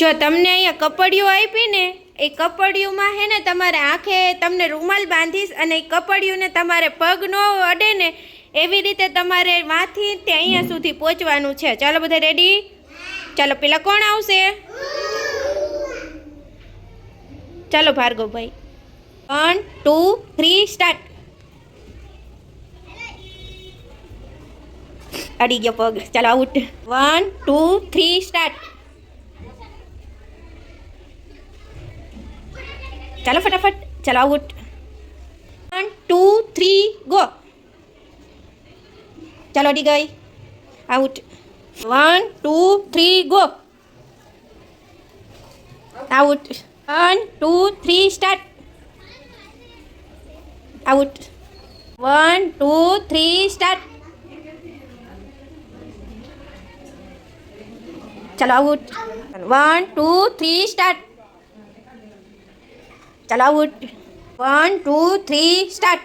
જો તમને અહીંયા કપડિયું આપી ને એ કપડિયુંમાં હે ને તમારે આંખે તમને રૂમાલ બાંધીશ અને એ કપડિયુંને તમારે પગ ન અડે ને એવી રીતે તમારે વાંથી તે અહીંયા સુધી પહોંચવાનું છે. ચાલો બધા રેડી? ચાલો પેલા કોણ આવશે? ચાલો ભાર્ગવભાઈ. 1 2 3 સ્ટાર્ટ. અડી ગયો પગ. ચાલો આઉટ. 1 2 3 સ્ટાર્ટ. ચાલો ફટાફટ. ચાલો આઉટ. 1 2 3 ગો. ચાલો અડી ગઈ. Out. 1 2 3 go. Out. 1 2 3 start. Out. 1 2 3 start. ચાલો આઉટ. 1 2 3 સ્ટાર્ટ. ચાલો આઉટ. 1 2 3 સ્ટાર્ટ.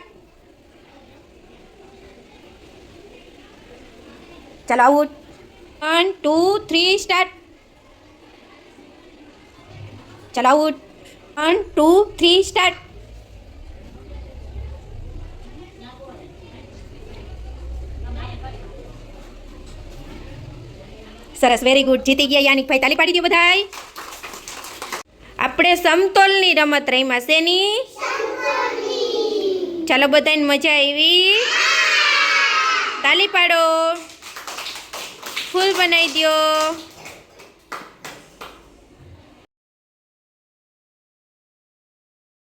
ચાલો આઉટ. 1 2 3 સ્ટાર્ટ. ચાલો આઉટ. 1 2 3 સ્ટાર્ટ. સરસ, વેરી ગુડ. જીતી ગયા યાનિકભાઈ. તાલી પાડી દો બધાય. આપણે સમતોલની રમત રમ્યા. શેની? ચાલો બધાને મજા આવી? તાલી પાડો. ફૂલ બનાવી દો.